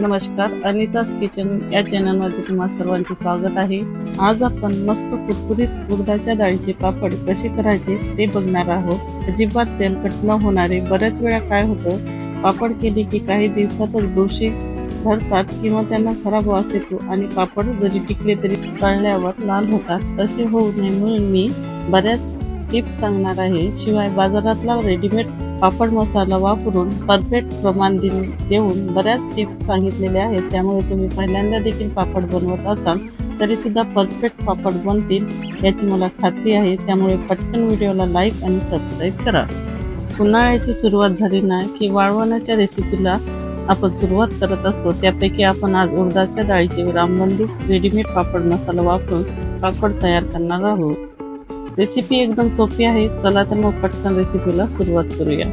नमस्कार, अनिताज किचन या चॅनलमध्ये तुम्हा सर्वांचे स्वागत आहे। आज आपण मस्त कुरकुरीत उडदाच्या डाळीचे पापड कसे करायचे ते बघणार आहोत। अजिबात तेलकट न होणारे। बऱ्याच वेळा काय होतं, पापड केले की काही दिवसातच बुरशी भरतात किंवा त्यांना खराब वास येतो आणि पापड जरी टिकले तरी तळल्यावर लाल होतात। तसे होऊ नये म्हणून मी बऱ्याच टिप्स सांगणार आहे। शिवाय बाजारातला रेडीमेड पापड मसाला वापरून परफेक्ट प्रमाण देऊन बऱ्याच टिप्स सांगितलेल्या आहेत। त्यामुळे तुम्ही पहिल्यांदा देखील पापड बनवत असाल तरी सुद्धा परफेक्ट पापड बनतील याची मला खात्री आहे। त्यामुळे पटकन व्हिडिओला लाईक आणि सबस्क्राईब करा। उन्हाळ्याची सुरुवात झाली ना की वाळवणाच्या रेसिपीला आपण सुरुवात करत असतो। त्यापैकी आपण आज उडदाच्या डाळीचे रामबंधू रेडीमेड पापड मसाला वापरून पापड तयार करणार आहोत। रेसिपी एकदम सोपी आहे। चला तर मग पटकन रेसिपीला सुरुवात करूया।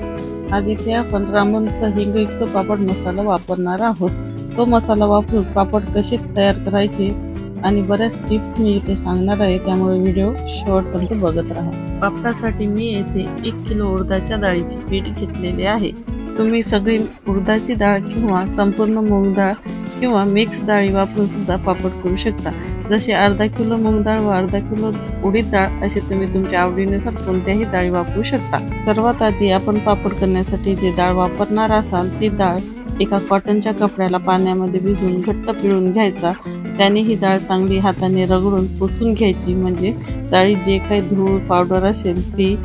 आधी इथे आपण रामबंधूचा हिंगयुक्त पापड मसाला वापरणार आहोत। तो मसाला वापरून पापड कसे तयार करायचे आणि बऱ्याच टिप्स मी इथे सांगणार आहे, त्यामुळे व्हिडिओ शेवटपर्यंत बघत राहा। पापडासाठी मी येथे 1 किलो उडदाच्या डाळीचे पीठ घेतलेले आहे। तुम्ही सगळी उडदाची डाळ किंवा संपूर्ण मूग डाळ किंवा मिक्स डाळी वापरून सुद्धा पापड करू शकता। जसे अर्धा किलो मूग डाळ व अर्धा किलो उडीद डाळ असे तुम्ही तुमच्या आवडीनुसार कोणत्याही डाळी वापरू शकता। सर्वात आधी आपण पापड करण्यासाठी जे डाळ वापरणार असाल ती डाळ एका कॉटनच्या कपड्याला पाण्यामध्ये भिजवून घट्ट पिळून घ्यायचा। त्याने ही डाळ चांगली हाताने रगडून पुसून घ्यायची, म्हणजे डाळी जे काही धूळ पावडर असेल ती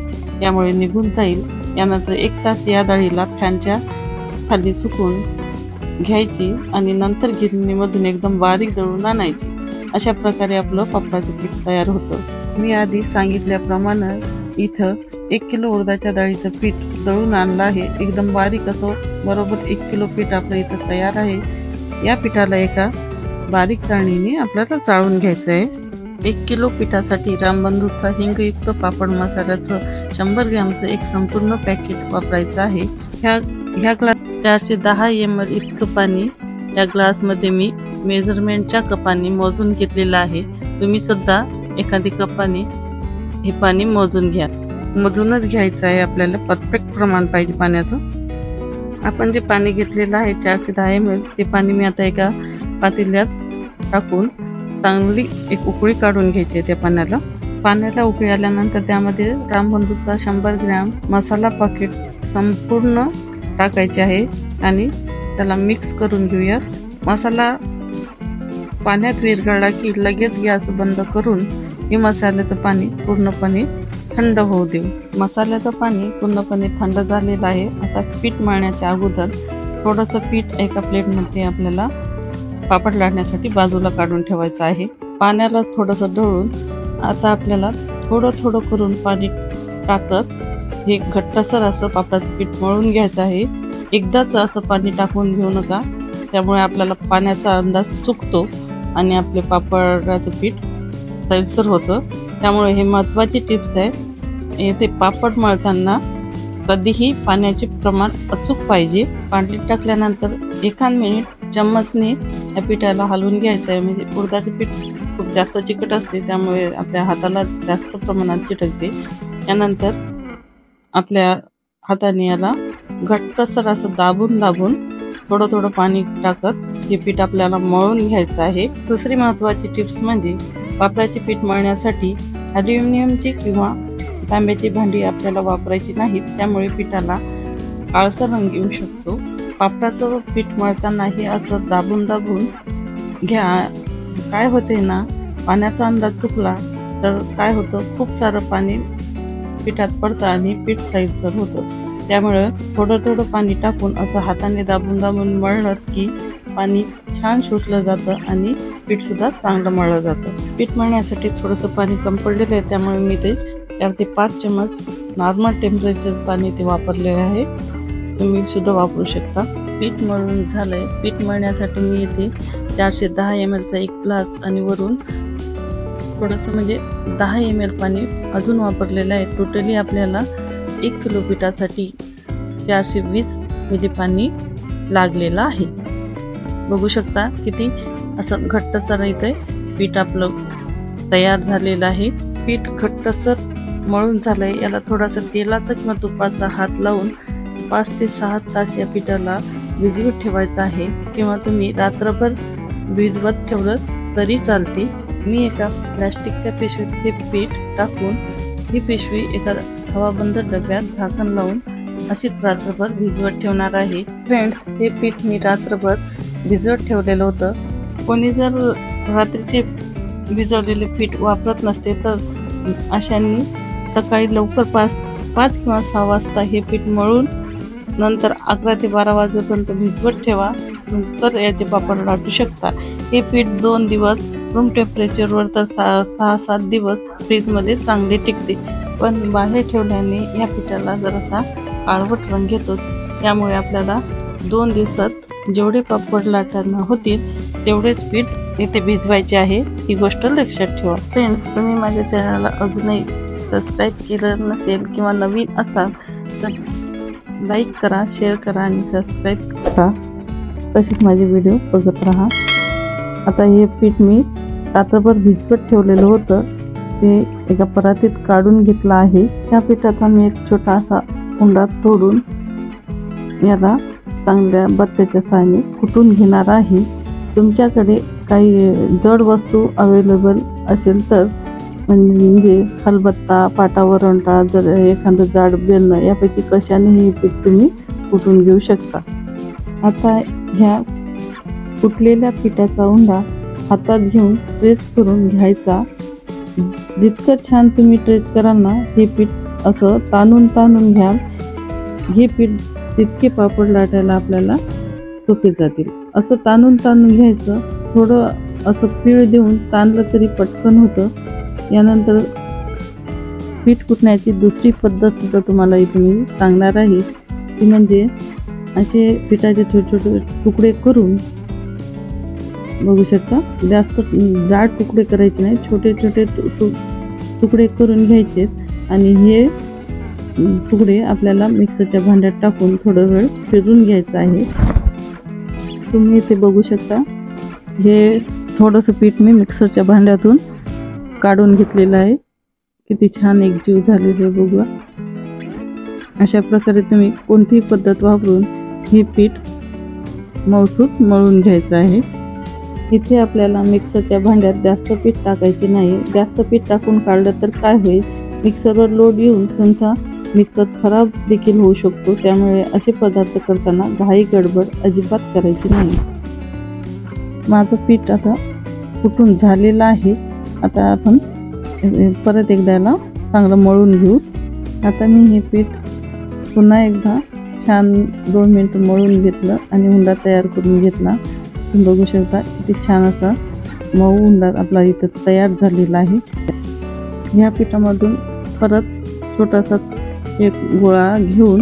यामुळे निघून जाईल। यानंतर 1 तास या डाळीला फॅनच्या खाली सुकून घ्यायची आणि नंतर गिरणीमधून एकदम बारीक दळून आणायची। अशा प्रकारे आपलं पापडाचं पीठ तयार होतं। मी आधी सांगितल्याप्रमाणे इथं 1 किलो उडदाच्या डाळीचं पीठ दळून आणलं आहे। एकदम बारीक असं बरोबर 1 किलो पीठ आपलं इथं तयार आहे। या पिठाला एका बारीक चाळणीने आपल्याला चाळून घ्यायचं आहे। 1 किलो पिठासाठी रामबंधूचा हिंगयुक्त पापड मसाल्याचं 100 ग्रॅमचं एक संपूर्ण पॅकेट वापरायचं आहे। ह्या ग्लास 410 ml इतकं पाणी या ग्लासमध्ये मी मेजरमेंटच्या कपाने मोजून घेतलेलं आहे। तुम्ही सुद्धा एखादी कपाने हे पाणी मोजून घ्या। मोजूनच घ्यायचं आहे, आपल्याला परफेक्ट प्रमाण पाहिजे पाण्याचं। आपण जे पाणी घेतलेलं आहे 410 ml ते पाणी मी आता एका पातेल्यात टाकून चांगली एक उकळी काढून घ्यायची आहे। त्या पाण्याला उकळी आल्यानंतर त्यामध्ये रामबंधूचा 100 ग्रॅम मसाला पॅकेट संपूर्ण टाकायचे आहे आणि त्याला मिक्स करून घेऊया। मसाला पाण्यात विरघळला की लगेच गॅस बंद करून हे मसाल्याचं पाणी पूर्णपणे थंड होऊ देऊ। मसाल्याचं पाणी पूर्णपणे थंड झालेलं आहे। आता पीठ मळण्याच्या अगोदर थोडंसं पीठ एका प्लेटमध्ये आपल्याला पापड लाटण्यासाठी बाजूला काढून ठेवायचं आहे। पाण्याला थोडंसं ढवळून आता आपल्याला थोडं थोडं करून पाणी टाकत हे घट्टसर असं पापडाचं पीठ मळून घ्यायचं आहे। एकदाच असं पाणी टाकून घेऊ नका, त्यामुळे आपल्याला पाण्याचा अंदाज चुकतो आणि आपले पापडाचं पीठ सैलसर होतं। त्यामुळे हे महत्त्वाची टिप्स आहे। येथे पापड मळताना कधीही पाण्याचे प्रमाण अचूक पाहिजे। पाणी टाकल्यानंतर 1 मिनिट चम्मचने या पिठाला हलवून घ्यायचं आहे, म्हणजे उडदाचं पीठ खूप जास्त चिकट असते त्यामुळे आपल्या हाताला जास्त प्रमाणात चिटकते। यानंतर आपल्या हाताने याला घट्टसर असं दाबून थोडं थोडं पाणी टाकत हे पीठ आपल्याला मळून घ्यायचं आहे। दुसरी महत्त्वाची टिप्स म्हणजे पापडाचे पीठ मळण्यासाठी ॲल्युमिनियमची किंवा तांब्याची भांडी आपल्याला वापरायची नाहीत, त्यामुळे पिठाला काळसर रंग येऊ शकतो। पापडाचं पीठ मळताना हे असं दाबून घ्या। काय होते ना, पाण्याचा अंदाज चुकला तर काय होतं, खूप सारं पाणी पिठात पडतं आणि पीठ सैलसर होतं। त्यामुळे थोडं थोडं पाणी टाकून असं हाताने दाबून मळलं की पाणी छान शोषलं जातं आणि पीठ सुद्धा चांगलं मळलं जातं। पीठ मळण्यासाठी थोडंसं पाणी कमी पडलेलं आहे, त्यामुळे मी त्यावरती 5 चम्मच नॉर्मल टेम्परेचर पाणी ते वापरलेलं आहे। तुम्ही सुद्धा वापरू शकता। पीठ मळून झालंय। पीठ मळण्यासाठी मी इथे 410 ml चा 1 ग्लास आणि वरून थोडंसं म्हणजे 10 ml पाणी अजून वापरलेलं आहे। टोटली आपल्याला 1 किलो पिठासाठी 420 म्हणजे पाणी लागलेलं आहे। बघू शकता किती असं घट्टसर इथे पीठ आपलं तयार झालेलं आहे। पीठ घट्टसर मळून झालंय। याला थोडासा तेलाचा किंवा तुपाचा हात लावून 5 ते 6 तास या पिठाला भिजवत ठेवायचं आहे किंवा तुम्ही रात्रभर भिजवत ठेवलं तरी चालते। मी एका प्लास्टिकच्या पिशवीत हे पीठ टाकून ही पिशवी एका हवाबंद डब्यात झाकण लावून अशीच रात्रभर भिजवत ठेवणार आहे। फ्रेंड्स, हे पीठ मी रात्रभर भिजवत ठेवलेलं होतं। कोणी जर रात्रीचे भिजवलेले पीठ वापरत नसते तर अशांनी सकाळी लवकर 5 किंवा 6 वाजता हे पीठ मळून नंतर 11 ते 12 वाजेपर्यंत भिजवत ठेवा, नंतर याचे पापड लाटू शकता। हे पीठ 2 दिवस रूम टेम्परेचरवर तर 6-7 दिवस फ्रीजमध्ये चांगले टिकते, पण बाहेर ठेवल्याने या पिठाला जरासा काळवट रंग येतो। त्यामुळे आपल्याला 2 दिवसात जेवढे पापड लाटायला होतील तेवढेच पीठ इथे भिजवायचे आहे, ही गोष्ट लक्षात ठेवा। फ्रेंड्स, तुम्ही माझ्या चॅनलला अजूनही सबस्क्राईब केलं नसेल किंवा नवीन असाल तर लाईक करा, शेअर करा आणि सबस्क्राईब करा, तसेच माझे व्हिडिओ बघत राहा। आता हे पीठ मी रात्रभर भिजवत ठेवलेलं होतं, ते एका परातीत काढून घेतलं आहे। त्या पिठाचा मी एक छोटासा उंडा तोडून याला चांगल्या बत्त्याच्या साहाय्याने कुटून घेणार आहे। तुमच्याकडे काही जड वस्तू अवेलेबल असेल तर म्हणजे खलबत्ता, पाटा वरवंटा, जर एखादं जाड बेलणं यापैकी कशानेही पीठ तुम्ही कुटून घेऊ शकता। आता ह्या कुटलेल्या पिठाचा उंडा हातात घेऊन प्रेस करून घ्यायचा। जितकं छान तुम्ही प्रेस कराल ना, हे पीठ असं ताणून घ्याल, हे पीठ तितके पापड लाटायला आपल्याला सोपे जातील। असं ताणून घ्यायचं, थोडं असं पीळ देऊन ताणलं तरी पटकन होतं। यानंतर पीठ कुटण्याची दुसरी पद्धत सुद्धा तुम्हाला इथे मी सांगणार आहे, ती म्हणजे असे पिठाचे छोटे तुकडे करून, बघू शकता, जास्त जाड तुकडे करायचे नाही, छोटे तुकडे करून घ्यायचे आणि हे तुकडे आपल्याला मिक्सरच्या भांड्यात टाकून थोडं वेळ फिरून घ्यायचं आहे। तुम्ही इथे बघू शकता, हे थोडंसं पीठ मी मिक्सरच्या भांड्यातून काढून घेतलेलं आहे। किती छान एकजीव झालेले बघा। अशा प्रकारे तुम्ही कोणतीही पद्धत वापरून हे पीठ मऊसूत मळून घ्यायचं आहे। इथे आपल्याला मिक्सरच्या भांड्यात जास्त पीठ टाकायचे नाही, जास्त पीठ टाकून काढलं तर काय होईल, मिक्सरवर लोड येऊन तुमचा मिक्सर खराब देखील होऊ शकतो। त्यामुळे असे पदार्थ करताना घाई गडबड अजिबात करायची नाही। माझं पीठ आता कुटून झालेलं आहे। आता आपण परत एकदा याला चांगलं मळून घेऊ। आता मी हे पीठ पुन्हा एकदा छान 2 मिनिटं मळून घेतलं आणि उंडा तयार करून घेतला। तुम्ही बघू शकता किती छान असा मऊ उंडा आपला इथं तयार झालेला आहे। ह्या पिठामधून परत छोटासा एक गोळा घेऊन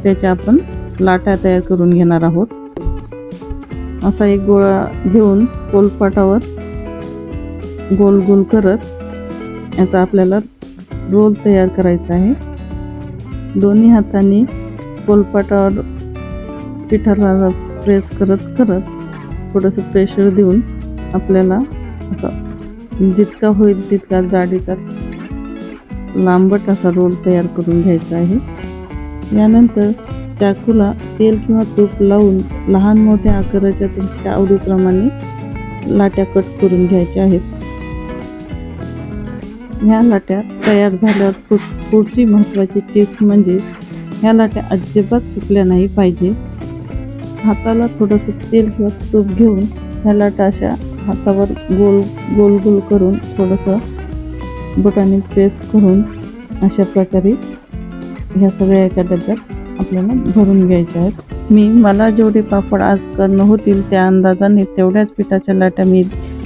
त्याच्या आपण लाटा तयार करून घेणार आहोत। असा एक गोळा घेऊन पोलपाटावर गोल गोल करत याचा आपल्याला रोल तयार करायचा आहे। दोन्ही हातांनी पोलपाटावर पिठाला प्रेस करत थोडंसं प्रेशर देऊन आपल्याला असं जितका होईल तितका जाडीचा लांबट असा रोल तयार करून घ्यायचा आहे। यानंतर चाकूला तेल किंवा तूप लावून लहान मोठ्या आकाराच्या तुमच्या आवडीप्रमाणे लाट्या कट करून घ्यायच्या आहेत। ह्या लाट्या तयार झाल्यावर पुढची महत्त्वाची टिप्स म्हणजे ह्या लाट्या अजिबात सुकल्या नाही पाहिजे। हाताला थोडंसं तेल किंवा तूप घेऊन ह्या लाट्या अशा हातावर गोल गोल करून थोडंसं बोटाने प्रेस करून अशा प्रकारे ह्या सगळ्या एका डब्यात आपल्याला भरून घ्यायच्या आहेत। मला जेवढे पापड आज करणं होतील त्या अंदाजाने तेवढ्याच पिठाच्या लाट्या मी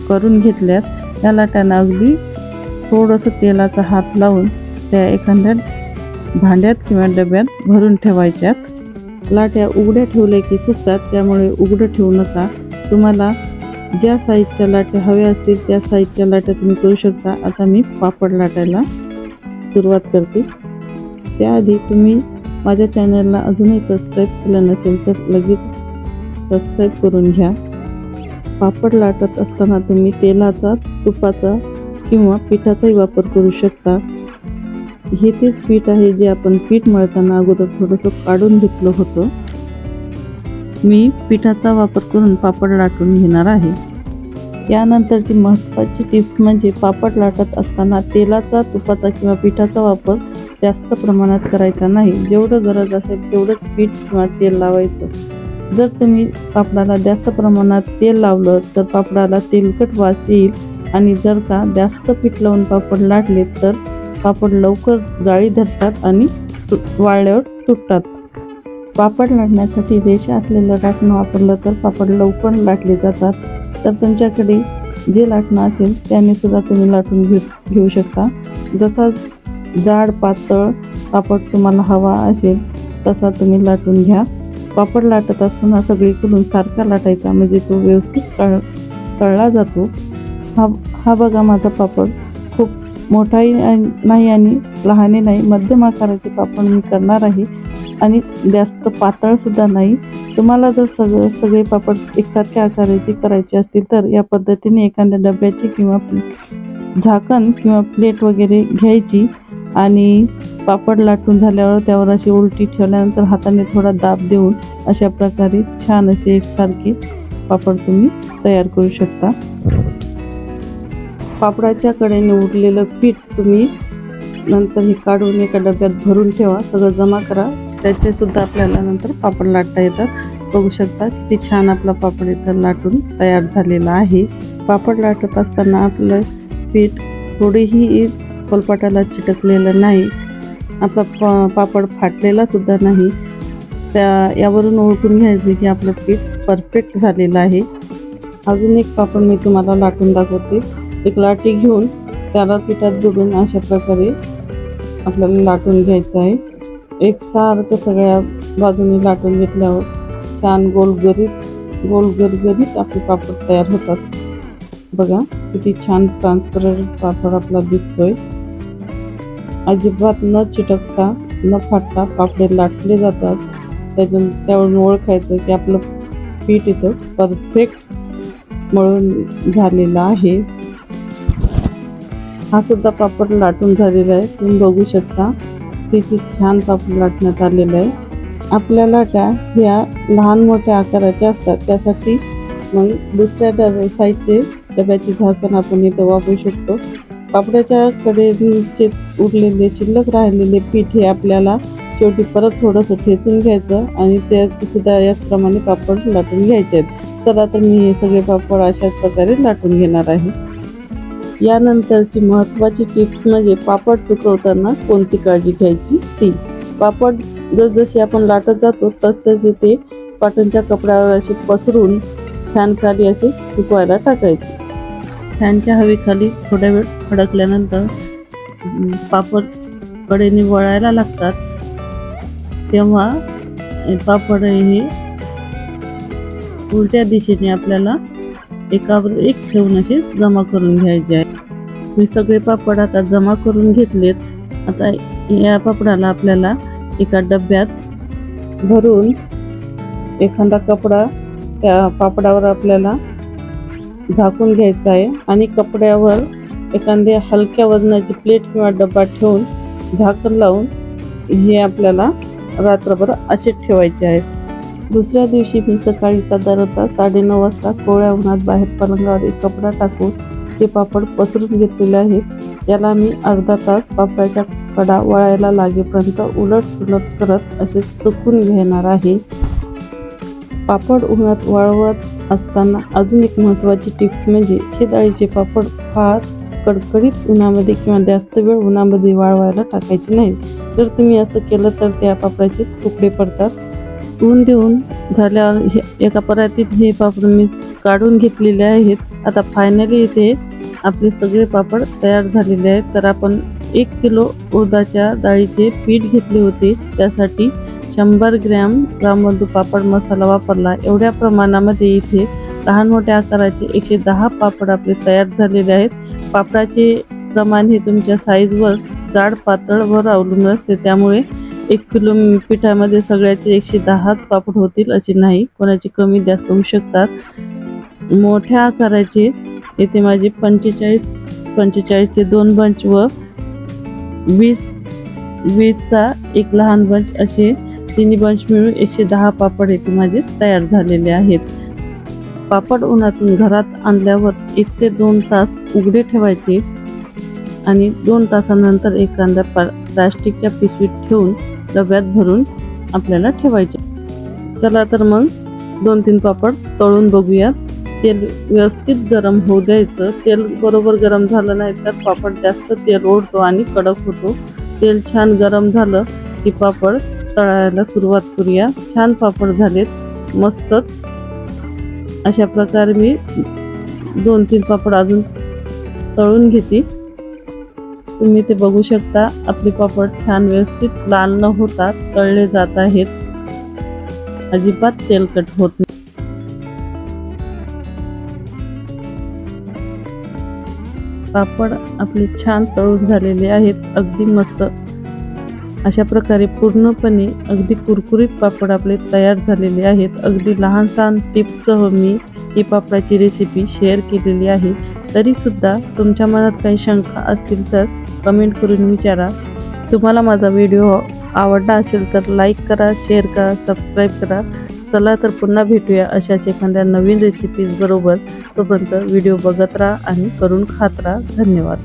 करून घेतल्यात। या लाट्यांना अगदी थोडंसं तेलाचा हात लावून त्या एखाद्या भांड्यात किंवा डब्यात भरून ठेवायच्यात। लाट्या उघड्या ठेवल्या की सुकतात, त्यामुळे उघडं ठेवू नका। तुम्हाला ज्या साईजच्या लाट्या हव्या असतील त्या साईजच्या लाट्या तुम्ही करू शकता। आता मी पापड लाटायला सुरुवात करते। त्याआधी तुम्ही माझ्या चॅनलला अजूनही सबस्क्राईब केलं नसेल तर लगेच सबस्क्राईब करून घ्या। पापड लाटत असताना तुम्ही तेलाचा, तुपाचा किंवा पिठाचाही वापर करू शकता। हे तेच पीठ आहे जे आपण पीठ मळताना अगोदर थोडंसं काढून घेतलं होतं। मी पिठाचा वापर करून पापड लाटून घेणार आहे। यानंतरची महत्त्वाची टिप्स म्हणजे पापड लाटत असताना तेलाचा, तुपाचा किंवा पिठाचा वापर जास्त प्रमाणात करायचा नाही। जेवढं गरज असेल तेवढंच पीठ किंवा तेल लावायचं। जर तुम्ही पापडाला जास्त प्रमाणात तेल लावलं तर पापडाला तेलकट वास येईल आणि जर का जास्त पीठ लावून पापड लाटले तर पापड लवकर जाळी धरतात आणि वाळल्यावर तुटतात। पापड लाटण्यासाठी रेषा असलेलं लाटणं वापरलं तर पापड लवकर लाटले जातात। तर तुमच्याकडे जे लाटणं असेल त्याने सुद्धा तुम्ही लाटून घेऊ शकता। जसा जाड पातळ पापड तुम्हाला हवा असेल तसा तुम्ही लाटून घ्या। पापड लाटत असताना सगळीकडून सारखा लाटायचा म्हणजे तो व्यवस्थित तळला जातो। हा बघा माझा पापड खूप मोठाही नाही आणि लहानही नाही, मध्यम आकाराचे पापड मी करणार आहे आणि जास्त पातळ सुद्धा नाही। तुम्हाला जर सगळे पापड एकसारख्या आकाराचे करायचे असतील तर या पद्धतीने एखाद्या डब्याची किंवा झाकण किंवा प्लेट वगैरे घ्यायची आणि पापड लाटून झाल्यावर त्यावर अशी उलटी ठेवल्यानंतर हाताने थोडा दाब देऊन अशा प्रकारे छान असे एकसारखे पापड तुम्ही तयार करू शकता। पापडाच्या कडेने उरलेलं पीठ तुम्ही नंतर हे काढून एका डब्यात भरून ठेवा, सगळं जमा करा। त्याचे सुद्धा आपल्याला नंतर पापड लाटता येतात। बघू शकता किती छान आपला पापड इथं लाटून तयार झालेला आहे। पापड लाटत असताना आपलं पीठ थोडेही पोलपाटाला चिटकलेलं नाही, आपला पापड फाटलेला सुद्धा नाही। यावरून ओळखून घ्यायचे की आपलं पीठ परफेक्ट झालेलं आहे। अजून एक पापड मी तुम्हाला लाटून दाखवते। एक लाटी घेऊन त्याला पिठात बुडून अशा प्रकारे आपल्याला लाटून घ्यायचं आहे। एकसारखं सगळ्या बाजूने लाटून घेतल्यावर छान गोलगरीत आपले पापड तयार होतात। बघा किती छान ट्रान्सपरंट पापड आपला दिसतोय। अजिबात न चिटकता न फाटता पापडे लाटले जातात। त्यावरून ओळखायचं की आपलं पीठ इथं परफेक्ट मळून झालेलं आहे। हा सुद्धा पापड लाटून झालेला आहे, तुम्ही बघू शकता किती छान पापड लाटण्यात आलेलं आहे। आपल्या लाट्या ह्या लहान मोठ्या आकाराच्या असतात, त्यासाठी मग दुसऱ्या साईडचे डब्याचे झाकण आपण इथं वापरू शकतो। पापडाच्या कडेचे उरलेले शिल्लक राहिलेले पीठ हे आपल्याला शेवटी परत थोडंसं ठेचून घ्यायचं आणि त्याचे सुद्धा याचप्रमाणे पापड लाटून घ्यायचे आहेत। चला तर मी हे सगळे पापड अशाच प्रकारे लाटून घेणार आहे। यानंतरची महत्त्वाची टिप्स म्हणजे पापड सुकवताना कोणती काळजी घ्यायची ती। पापड जसजसे आपण लाटत जातो तसं ते कॉटनच्या कपड्यावर असे पसरून फॅन खाली असे सुकवायला टाकायचे। फॅनच्या हवेखाली थोड्या वेळ फडकल्यानंतर पापड कडेने वळायला लागतात, तेव्हा पापड हे उलट्या दिशेने आपल्याला एकावर एक ठेवून असे जमा करून घ्यायचे आहे। मी सगळे पापड आता जमा करून घेतलेत। आता या पापडाला आपल्याला एका डब्यात भरून एखादा कपडा त्या पापडावर आपल्याला झाकून घ्यायचा आहे आणि कपड्यावर एखाद्या हलक्या वजनाची प्लेट किंवा डब्बा ठेवून झाकण लावून हे आपल्याला रात्रभर असे ठेवायचे आहेत। दुसऱ्या दिवशी मी सकाळी साधारणतः 9:30 वाजता कोवळ्या उन्हात बाहेर पलंगावर एक कपडा टाकून हे पापड पसरून घेतलेले आहेत। याला मी अर्धा तास पापडाच्या कडा वळायला लागेपर्यंत उलट सुलट करत असे सुकून घेणार आहे। पापड उन्हात वाळवत असताना अजून एक महत्त्वाची टिप्स म्हणजे हे डाळीचे पापड फार कडकडीत उन्हामध्ये किंवा जास्त वेळ उन्हामध्ये वाळवायला टाकायचे नाही। जर तुम्ही असं केलं तर त्या पापडाचे तुकडे पडतात। ऊन देऊन झाल्यावर एका परातीत हे पापड मी काढून घेतलेले आहेत। आता फायनली इथे आपले सगळे पापड तयार झालेले आहेत। तर आपण 1 किलो उडदाच्या डाळीचे पीठ घेतले होते, त्यासाठी 100 ग्रॅम रामबंधू पापड मसाला वापरला। एवढ्या प्रमाणामध्ये इथे लहान मोठ्या आकाराचे 110 पापड आपले तयार झालेले आहेत। पापडाचे प्रमाण हे तुमच्या साईजवर जाड पातळवर अवलंबून असते, त्यामुळे 1 किलो पिठामध्ये सगळ्याचे 110च पापड होतील असे नाही, कोणाचे कमी जास्त होऊ शकतात। मोठ्या आकाराचे इथे माझे 45चे 2 बंच व 20चा एक लहान बंच असे तिन्ही बंच मिळून 110 पापड हे माझे तयार झालेले आहेत। पापड उन्हातून घरात आणल्यावर 1 ते 2 तास उघडे ठेवायचे आणि 2 तासानंतर एखाद्या प्लास्टिकच्या पिशवीत ठेवून डब्यात भरून आपल्याला ठेवायचे। चला तर मग 2-3 पापड तळून बघूया। तेल व्यवस्थित गरम होऊ द्यायचं। तेल बरोबर गरम झालं नाही तर पापड जास्त तेल ओढतो आणि कडक होतो। तेल छान गरम झालं की पापड तळायला सुरुवात करूया। छान पापड झालेत, मस्तच। अशा प्रकारे मी 2-3 पापड अजून तळून घेते। तुम्ही ते बघू शकता, आपले पापड छान व्यवस्थित लाल न होता तळले जात आहेत, अजिबात तेलकट होत नाही। पापड आपले छान तळून झालेले आहेत, अगदी मस्त। अशा प्रकारे पूर्णपणे अगदी कुरकुरीत पापड आपले तयार झालेले आहेत। अगदी लहान टिप्ससह मी ही पापडाची रेसिपी शेअर केलेली आहे। तरी सुद्धा तुमच्या मनात काही शंका असतील तर कमेंट करून विचारा। तुम्हाला माझा व्हिडिओ आवडला असेल तर लाईक करा, शेअर करा, सबस्क्राईब करा। चला तर पुन्हा भेटूया अशाच एखाद्या नवीन रेसिपीज बरोबर। तोपर्यंत व्हिडिओ बघत राहा आणि करून खात राहा। धन्यवाद।